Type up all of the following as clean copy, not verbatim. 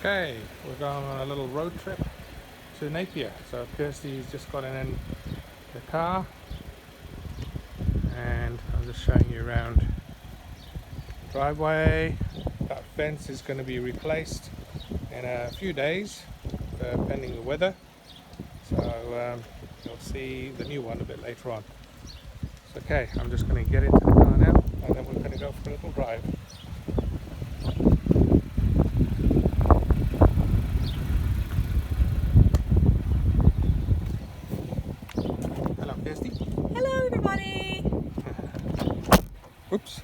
Okay, we're going on a little road trip to Napier. So Kirsty's just got in the car and I'm just showing you around the driveway. That fence is going to be replaced in a few days, pending the weather. So you'll see the new one a bit later on. So, okay, I'm just going to get into the car now and then we're going to go for a little drive. Hello, Kirsty. Hello, everybody. Oops.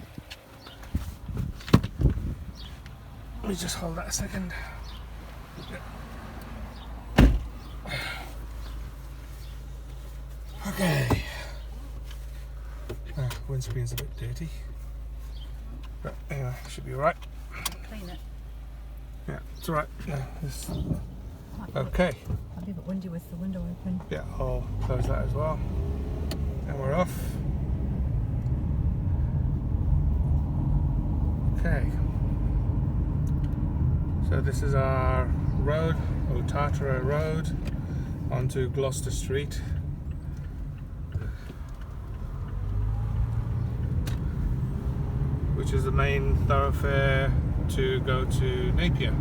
Let me just hold that a second. Okay. Windscreen's a bit dirty, but anyway, should be alright. Clean it. Yeah, it's alright. Yeah, okay. I'll leave it windy with the window open. Yeah, I'll close that as well. And we're off. Okay. So this is our road, Otatara Road, onto Gloucester Street. Which is the main thoroughfare to go to Napier.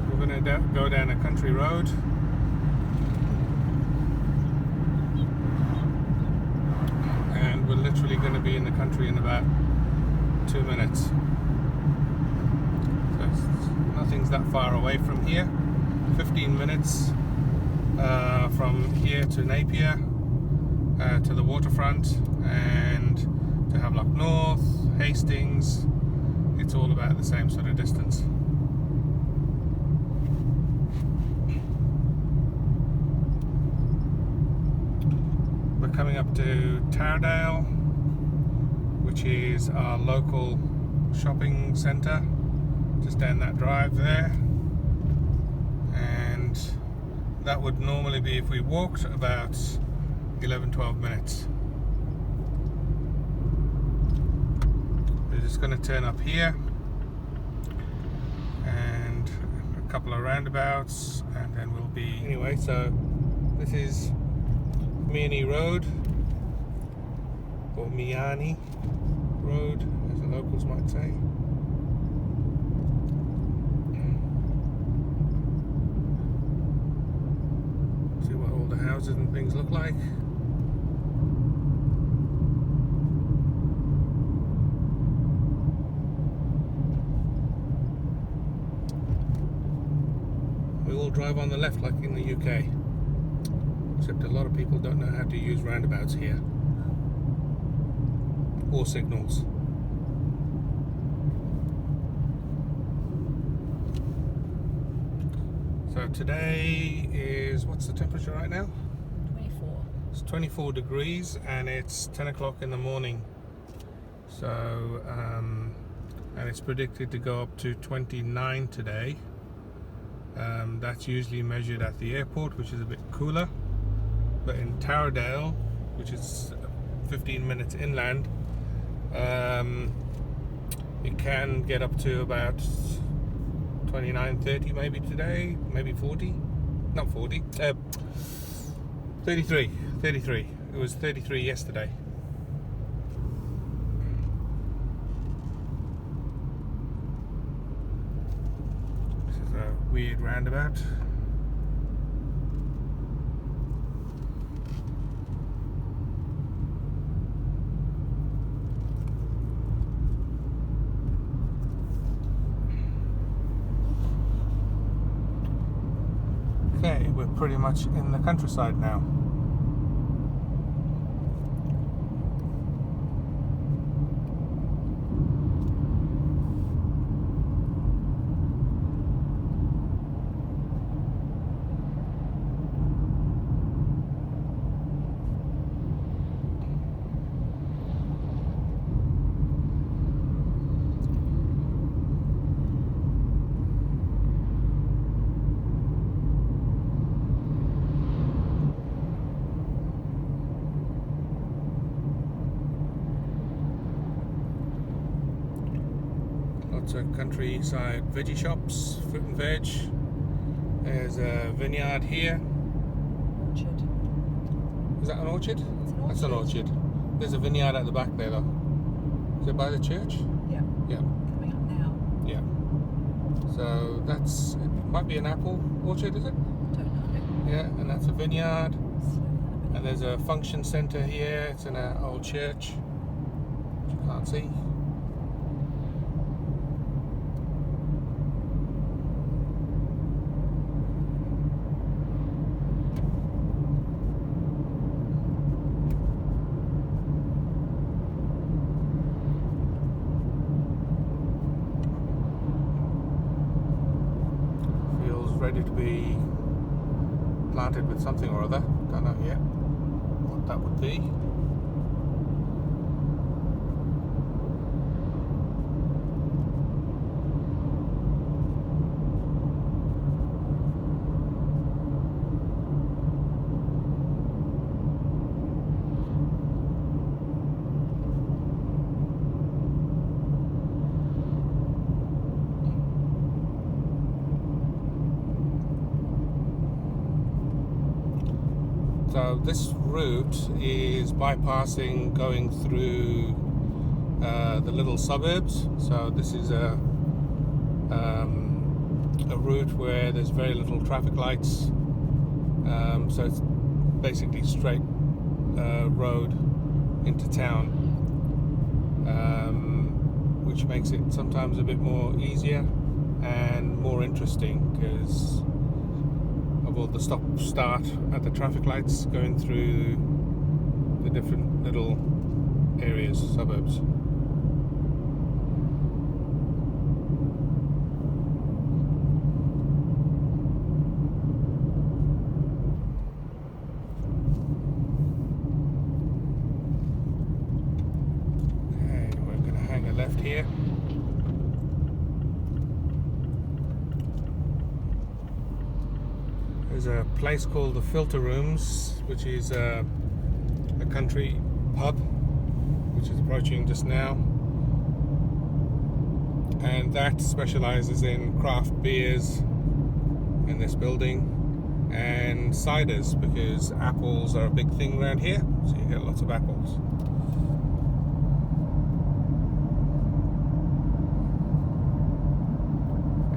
We're going to go down a country road. And we're literally going to be in the country in about 2 minutes. So nothing's that far away from here. 15 minutes from here to Napier, to the waterfront, and to Havelock North, Hastings. It's all about the same sort of distance. We're coming up to Taredale, which is our local shopping centre, just down that drive there. And that would normally be, if we walked, about 11-12 minutes. We're just going to turn up here and a couple of roundabouts and then we'll be... Anyway, so this is Miani Road, or Miani Road as the locals might say. Houses and things look like. We all drive on the left like in the UK, except a lot of people don't know how to use roundabouts here or signals. So today is, what's the temperature right now? 24. It's 24 degrees and it's 10 o'clock in the morning. So, and it's predicted to go up to 29 today. That's usually measured at the airport, which is a bit cooler. But in Taredale, which is 15 minutes inland, it can get up to about 29, 30 maybe today, maybe 40, not 40, 33, it was 33 yesterday. This is a weird roundabout. Okay, we're pretty much in the countryside now. lots of countryside veggie shops, fruit and veg. There's a vineyard here. Orchard. Is that an orchard? It's an That's an orchard. There's a vineyard at the back there though. Is it by the church? Yeah. Yeah. Coming up now. Yeah. So that's, it might be an apple orchard, is it? Don't know. Yeah, and that's a vineyard. Slow down a bit. And there's a function centre here. It's in an old church, which you can't see. Feels ready to be planted with something or other. Don't know yet what that would be. So this route is bypassing going through the little suburbs. So this is a route where there's very little traffic lights. So it's basically straight road into town, which makes it sometimes a bit more easier and more interesting because of all the stop-start at the traffic lights going through the different little areas, suburbs. Okay, we're going to hang a left here. There's a place called the Filter Rooms, which is a country pub, which is approaching just now, and that specialises in craft beers in this building and ciders, because apples are a big thing around here, so you get lots of apples.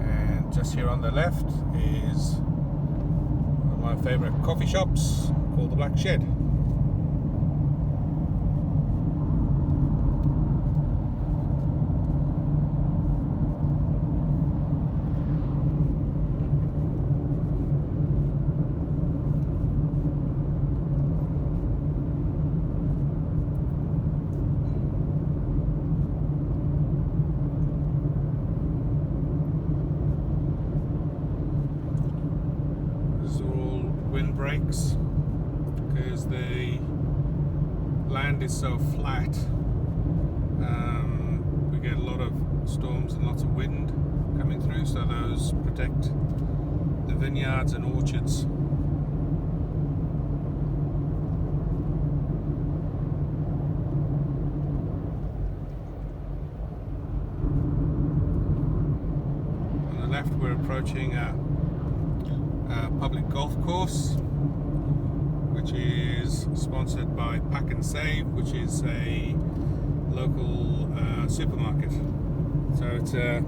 And just here on the left is my favourite coffee shops called the Black Shed. Windbreaks, because the land is so flat. We get a lot of storms and lots of wind coming through, so those protect the vineyards and orchards. On the left we're approaching a public golf course, which is sponsored by Pack and Save, which is a local supermarket. So it's a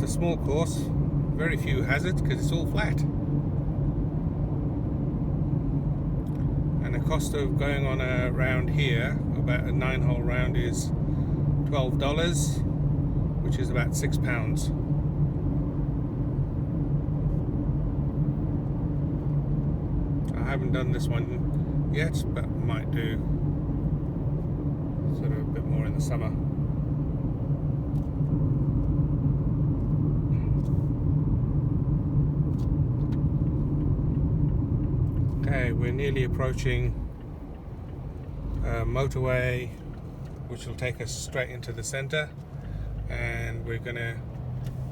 small course, very few hazards because it's all flat. And the cost of going on a round here, about a 9-hole round, is $12, which is about £6. I haven't done this one yet, but might do sort of a bit more in the summer. Okay, we're nearly approaching a motorway which will take us straight into the centre, and we're going to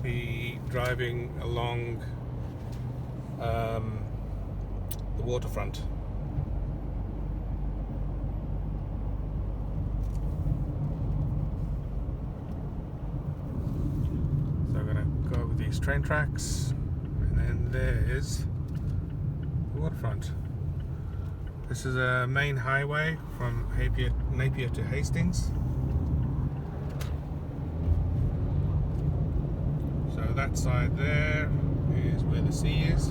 be driving along the waterfront. train tracks, and then there's the waterfront. This is a main highway from Napier to Hastings. So that side there is where the sea is.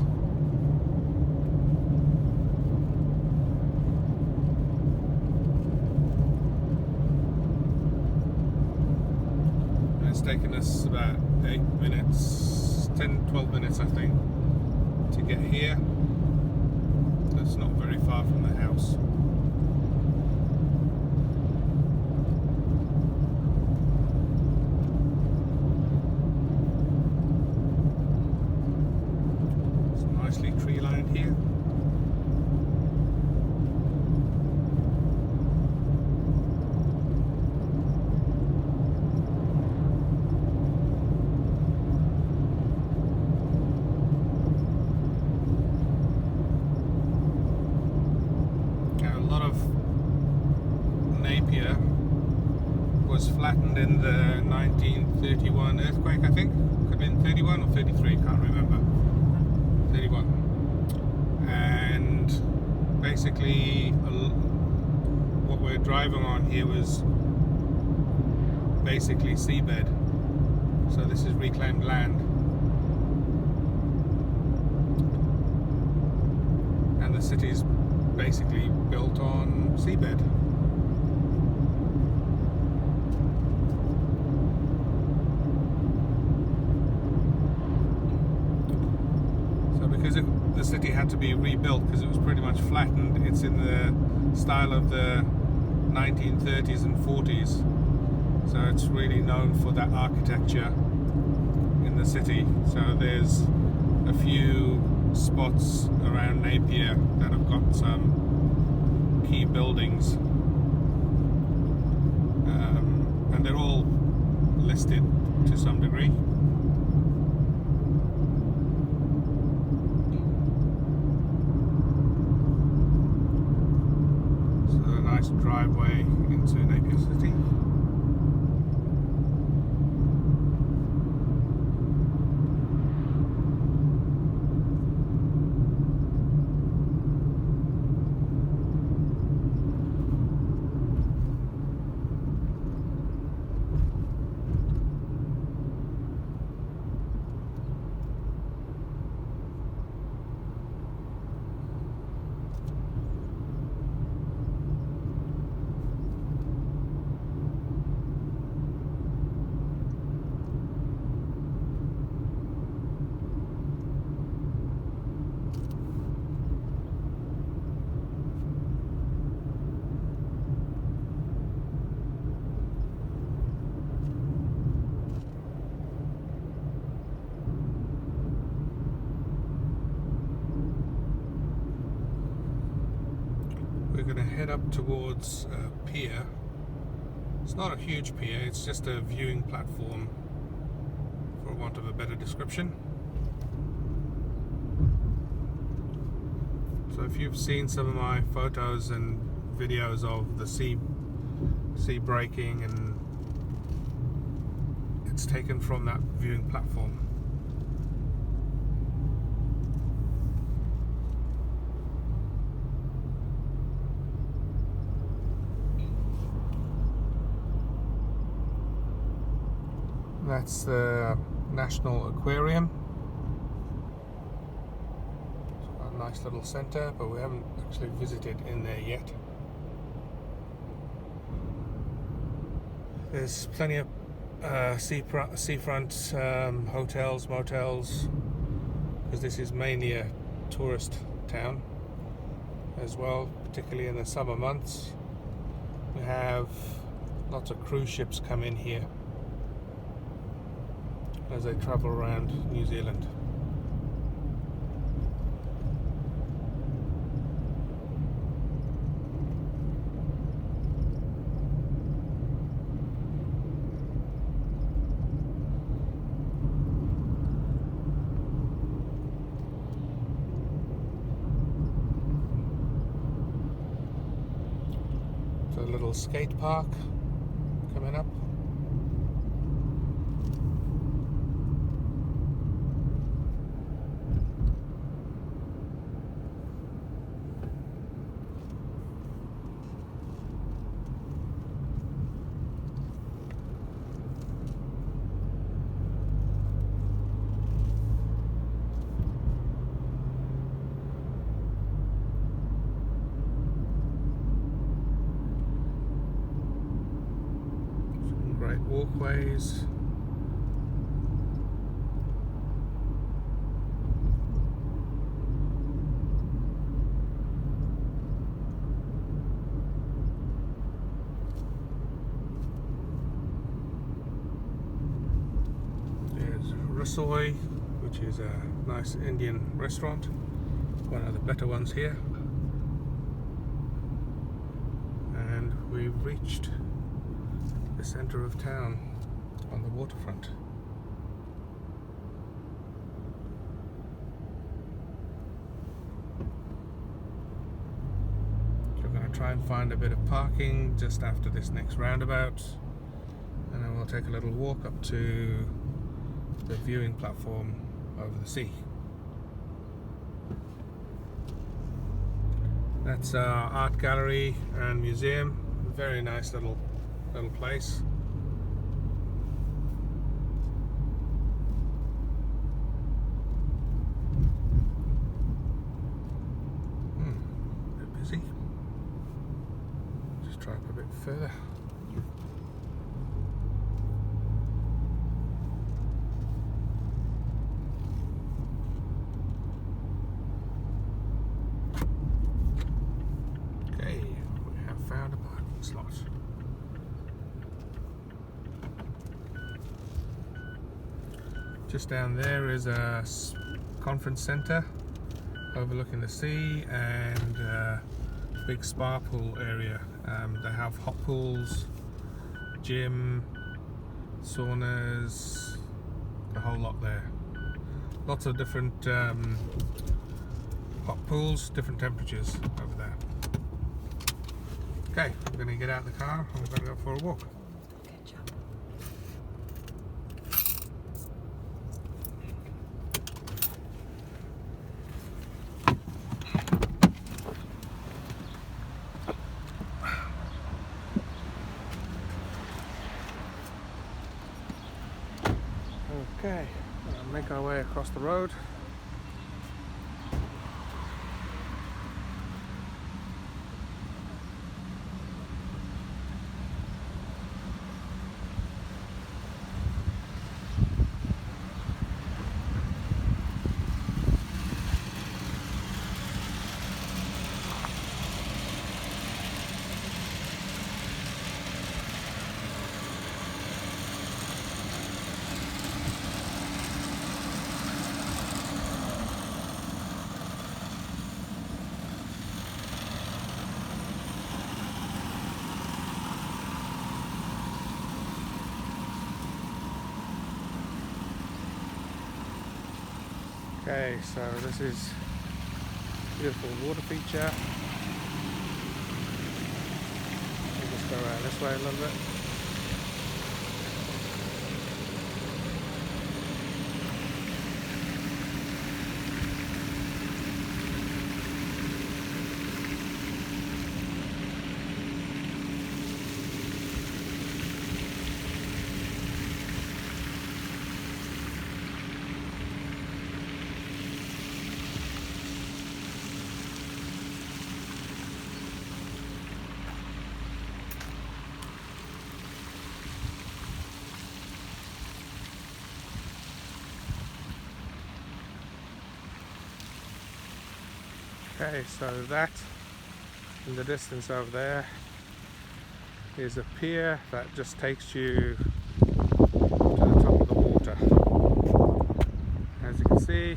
And it's taken us about 8 minutes, 10-12 minutes I think, to get here. That's not very far from the house. It's nicely tree lined here. Napier was flattened in the 1931 earthquake, I think. Could have been 31 or 33, can't remember. 31. And basically, what we're driving on here was basically seabed. So this is reclaimed land. And the city's basically built on seabed. Because the city had to be rebuilt because it was pretty much flattened. It's in the style of the 1930s and 40s, so it's really known for that architecture in the city. So there's a few spots around Napier that have got some key buildings, and they're all listed to some degree. Nice driveway into Napier City. We're going to head up towards a pier. It's not a huge pier, it's just a viewing platform, for want of a better description. So if you've seen some of my photos and videos of the sea breaking, and it's taken from that viewing platform. That's the National Aquarium. It's got a nice little centre, but we haven't actually visited in there yet. There's plenty of seafront hotels, motels, because this is mainly a tourist town as well, particularly in the summer months. We have lots of cruise ships come in here as they travel around New Zealand. So a little skate park coming up. walkways. There's Rasoi, which is a nice Indian restaurant, one of the better ones here. And we've reached the center of town on the waterfront. We're going to try and find a bit of parking just after this next roundabout, and then we'll take a little walk up to the viewing platform over the sea. That's our art gallery and museum. Very nice little place. A bit busy. Just try up a bit further. Okay, we have found a parking slot. Just down there is a conference center overlooking the sea and a big spa pool area. They have hot pools, gym, saunas, the whole lot there. Lots of different hot pools, different temperatures over there. Okay, we're going to get out of the car and we're going to go for a walk. Okay, we'll make our way across the road. Okay, so this is beautiful water feature. We'll just go around this way a little bit. Okay, so that in the distance over there is a pier that just takes you to the top of the water. As you can see,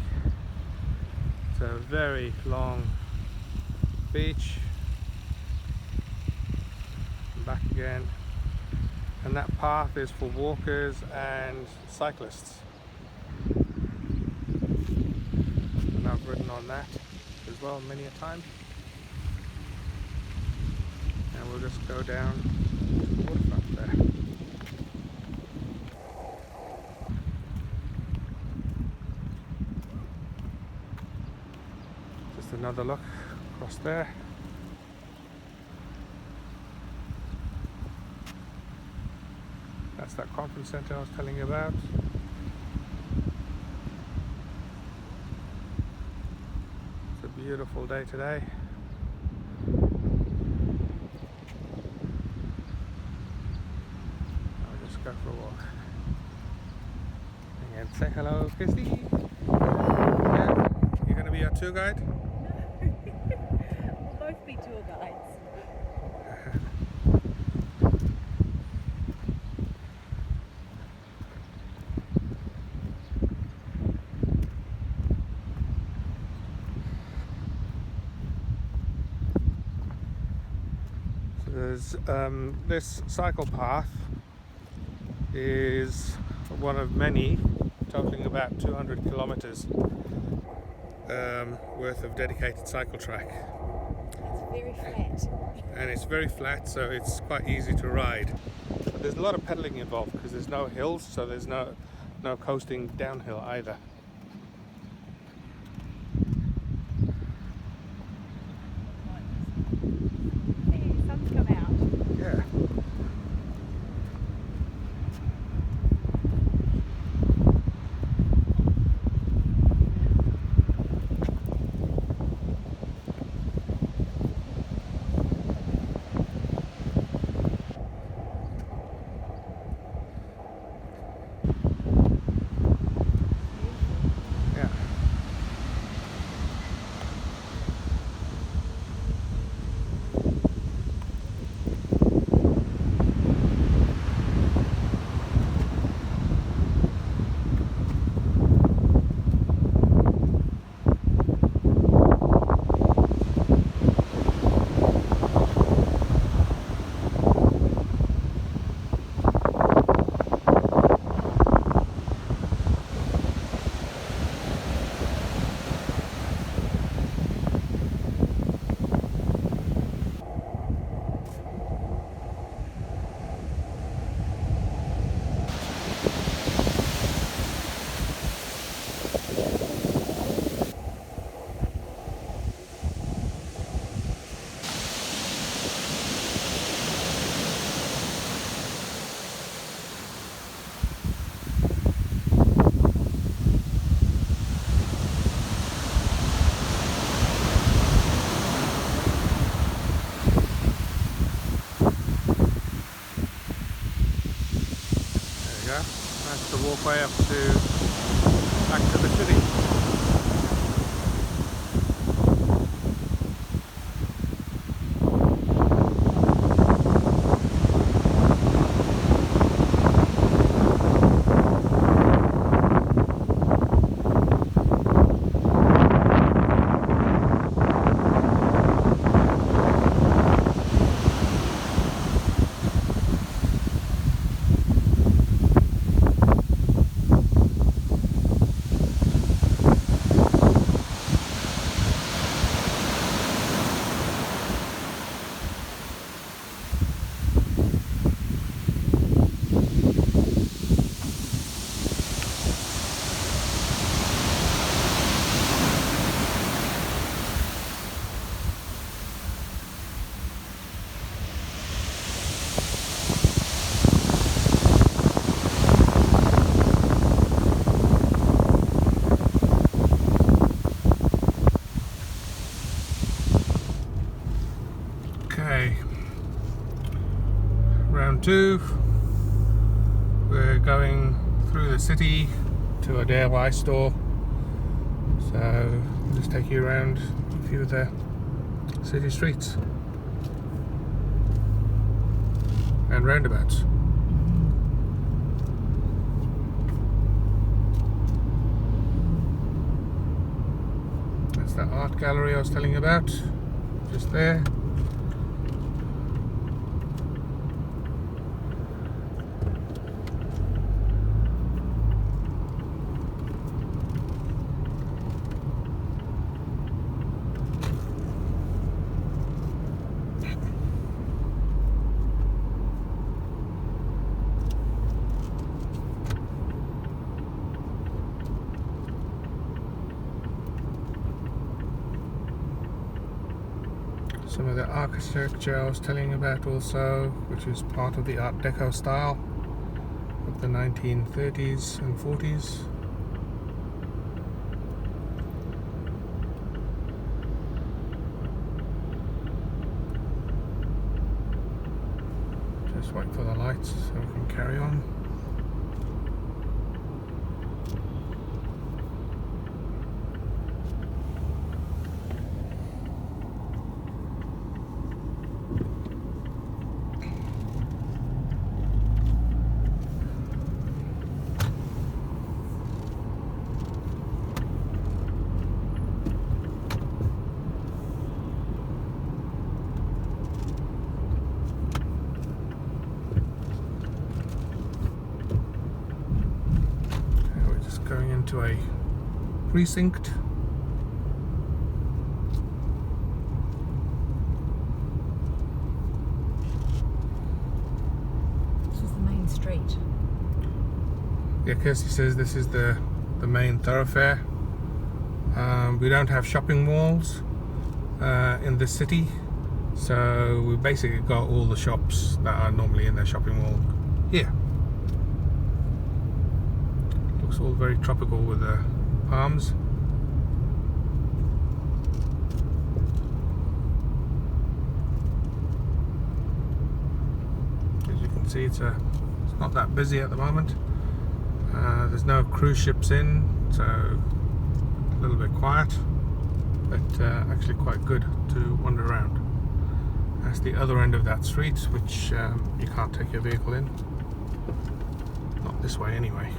it's a very long beach. And back again. And that path is for walkers and cyclists. And I've ridden on that as well many a time. And we'll just go down to the waterfront there. Just another look across there. That's that conference center I was telling you about. It's a beautiful day today. I'll just go for a Say hello, Christy. Yeah. You're going to be our tour guide? We'll both be tour guides. So there's this cycle path is one of many, totaling about 200 kilometers worth of dedicated cycle track. It's very flat. And it's very flat, so it's quite easy to ride. But there's a lot of pedaling involved because there's no hills, so there's no coasting downhill either. Hey, sun's come out. Yeah. Yeah. That's the walkway up to back to the city. Okay, round two. We're going through the city to a DIY store. So I'll just take you around a few of the city streets and roundabouts. That's the art gallery I was telling you about, just there. Some of the architecture I was telling you about also, which is part of the Art Deco style of the 1930s and 40s. Just wait for the lights so we can carry on. into a precinct. This is the main street. Yeah, Kirsty says this is the main thoroughfare. We don't have shopping malls in this city, so we basically got all the shops that are normally in the shopping mall here. Looks all very tropical with the palms. As you can see, it's not that busy at the moment. There's no cruise ships in, so a little bit quiet, but actually quite good to wander around. That's the other end of that street, which you can't take your vehicle in. Not this way anyway.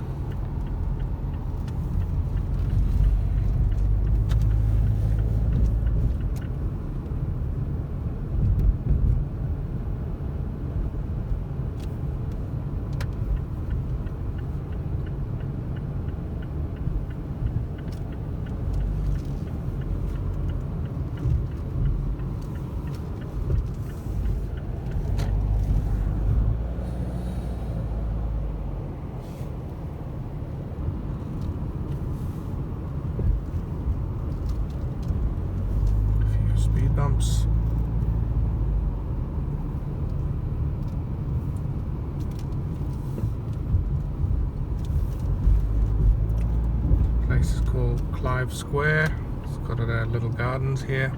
Speed bumps. Place is called Clive Square. It's got little gardens here.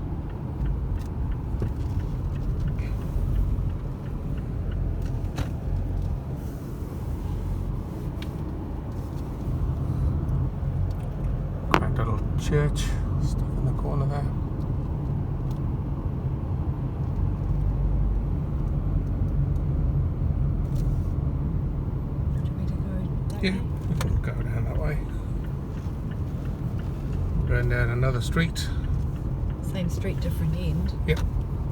Quite a little church stuck in the corner there. Yeah, we can go down that way. Going down another street. Same street, different end. Yep,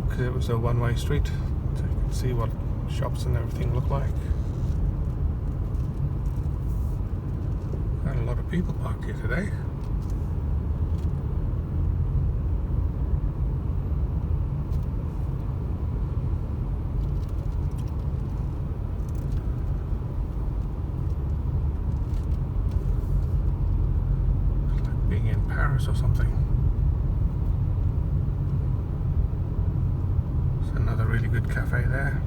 because it was a one-way street, so you can see what shops and everything look like. Got a lot of people parked here today. Or something. There's another really good cafe there.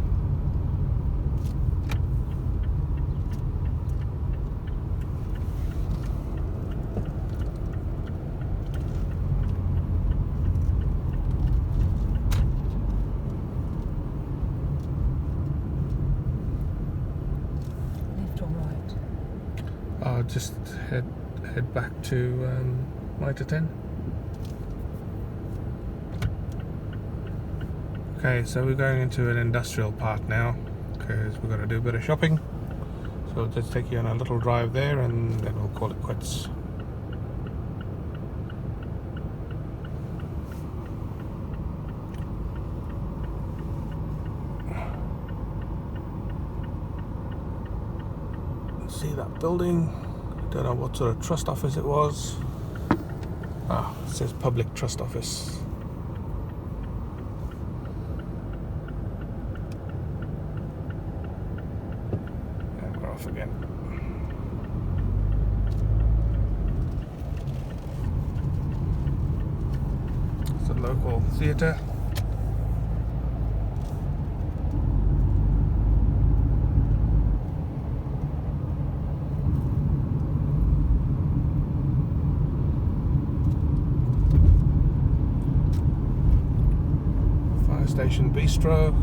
Left or right? I'll just head back to Mitre 10. Okay, so we're going into an industrial part now because we've got to do a bit of shopping. So I'll just take you on a little drive there and then we'll call it quits. See that building? Don't know what sort of trust office it was. Ah, it says Public Trust Office. And we're off again. It's a local theatre. Station Bistro.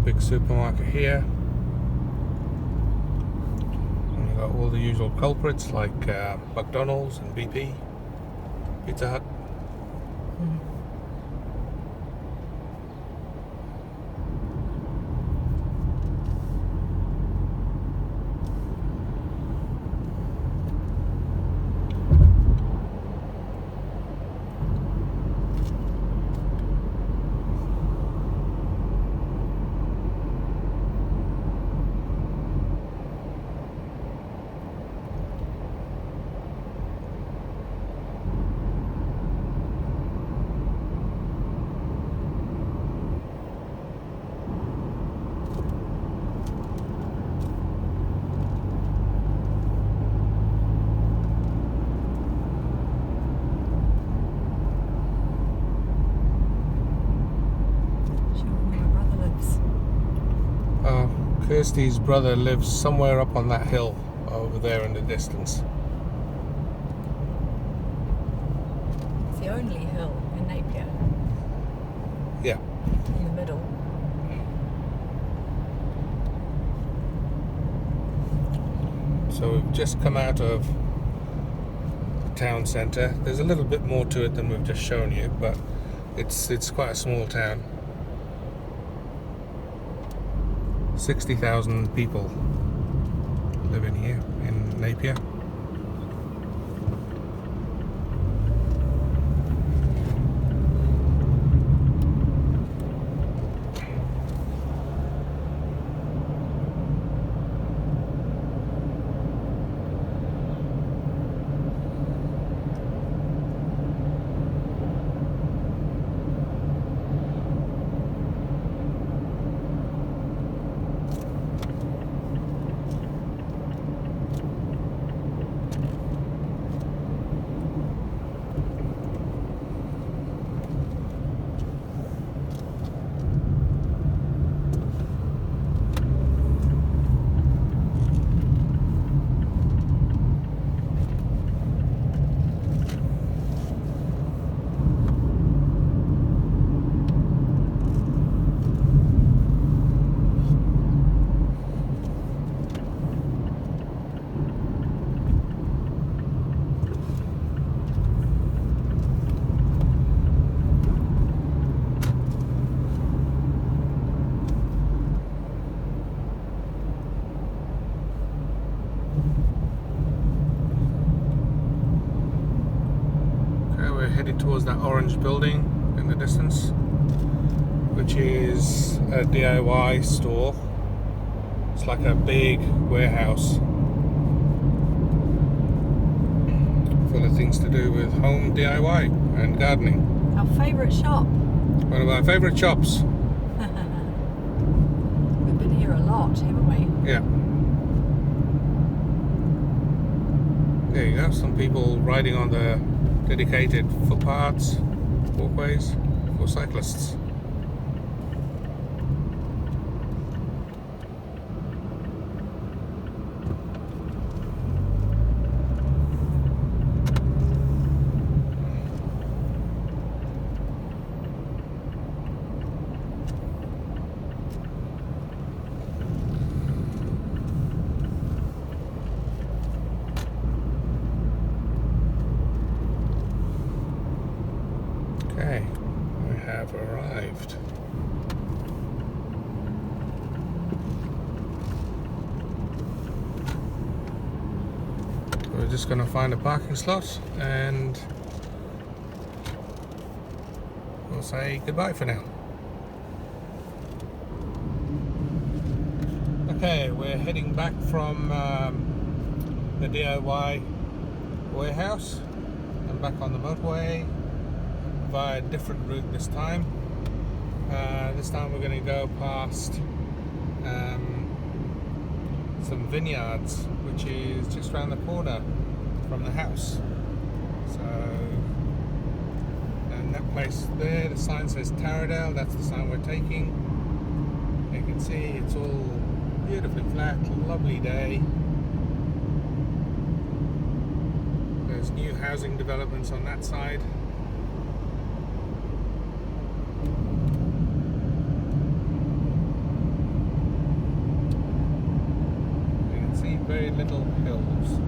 big supermarket here. And you've got all the usual culprits like McDonald's and BP, Pizza Hut. Kirsty's brother lives somewhere up on that hill over there in the distance. It's the only hill in Napier. Yeah. In the middle. So we've just come out of the town centre. There's a little bit more to it than we've just shown you, but it's quite a small town. 60,000 people living here in Napier. Headed towards that orange building in the distance, which is a DIY store. It's like a big warehouse full of things to do with home DIY and gardening. Our favourite shop. One of our favourite shops. We've been here a lot, haven't we? Yeah. There you go, some people riding on the dedicated footpaths, walkways for cyclists. Okay, we have arrived. We're just going to find a parking slot and we'll say goodbye for now. Okay, we're heading back from the DIY warehouse and back on the motorway via a different route this time. This time we're going to go past some vineyards, which is just around the corner from the house. So, and that place there, the sign says Taradale, that's the sign we're taking. You can see it's all beautifully flat, lovely day. There's new housing developments on that side. lovely little hills.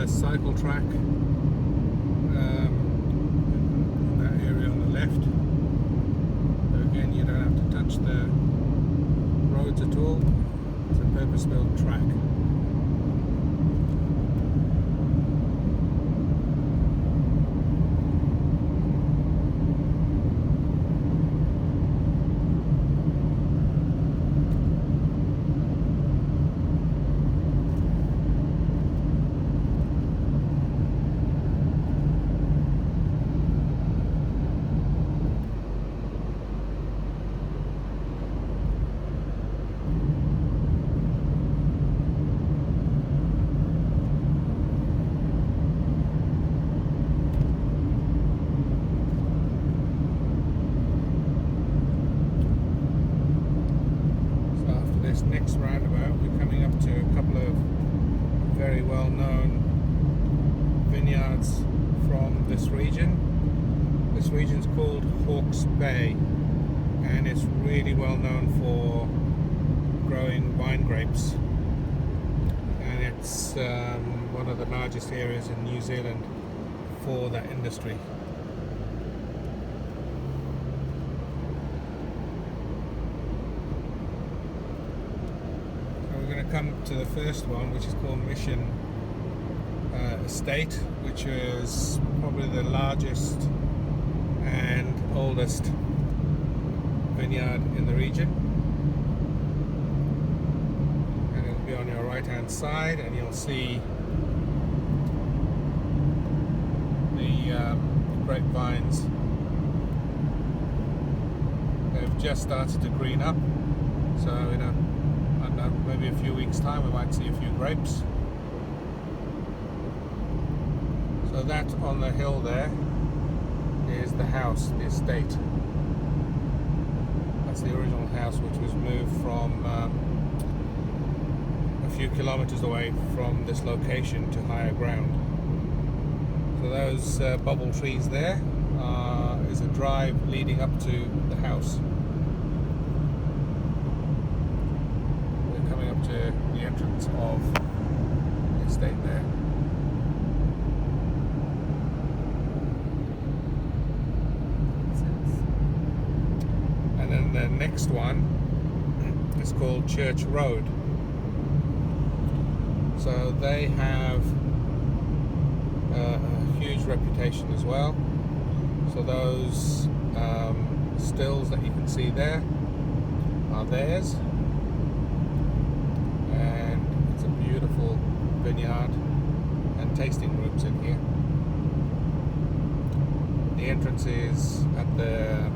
Cycle track in that area on the left. So again, you don't have to touch the roads at all. It's a purpose-built track. Next roundabout, we're coming up to a couple of very well-known vineyards from this region. This region's called Hawke's Bay, and it's really well known for growing wine grapes, and it's one of the largest areas in New Zealand for that industry. Come to the first one, which is called Mission Estate, which is probably the largest and oldest vineyard in the region, and it'll be on your right hand side, and you'll see the grapevines. They've just started to green up, so maybe a few weeks time we might see a few grapes. So that on the hill there is the house, the estate. That's the original house, which was moved from a few kilometers away from this location to higher ground. So those bubble trees there is a drive leading up to the house. To the entrance of the estate there. And then the next one is called Church Road. So they have a huge reputation as well. So those stills that you can see there are theirs. Beautiful vineyard and tasting rooms in here. The entrance is at the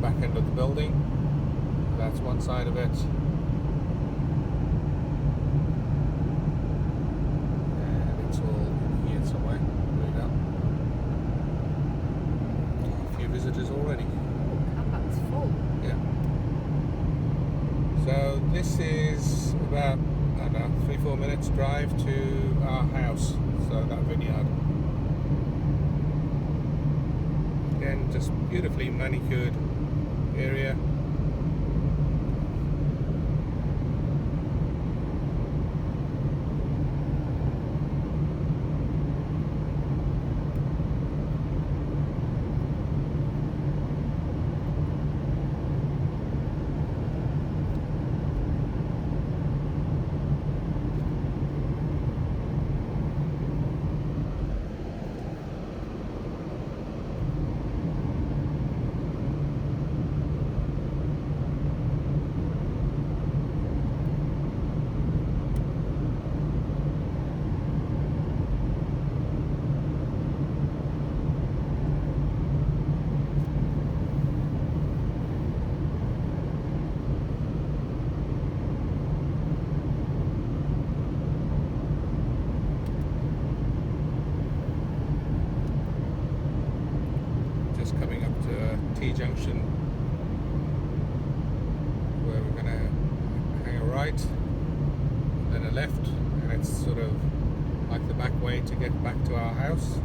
back end of the building. That's one side of it. And it's all in here somewhere. There we go. A few visitors already. That's full. Yeah. So this is about 3-4 minutes drive to our house, so that vineyard. Again, just beautifully manicured area. right, then a left, and it's sort of like the back way to get back to our house.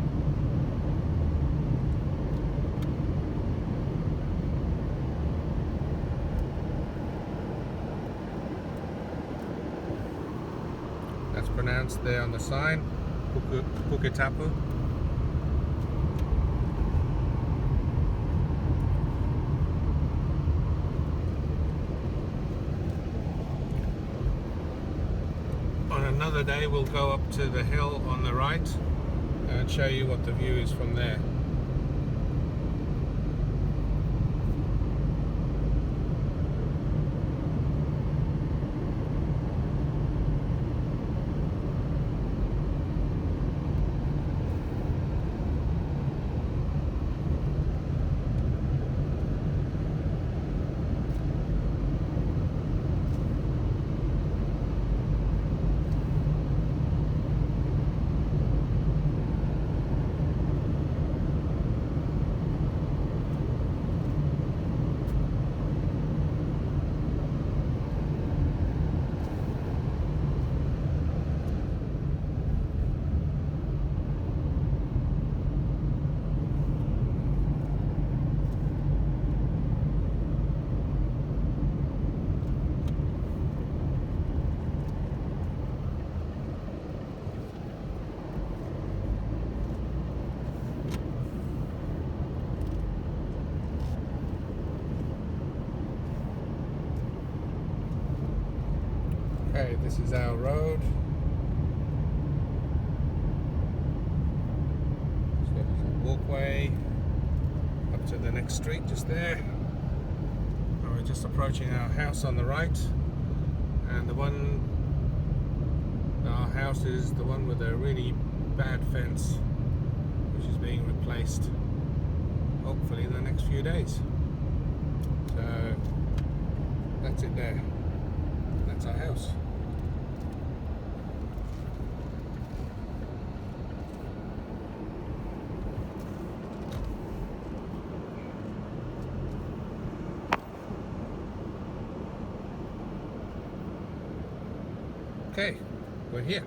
That's pronounced there on the sign, Puketapu. On another day we'll go up to the hill on the right and show you what the view is from there. Okay, this is our road. So there's a walkway up to the next street just there. And we're just approaching our house on the right. And our house is the one with a really bad fence, which is being replaced hopefully in the next few days. So that's it there. That's our house. Okay, we're here.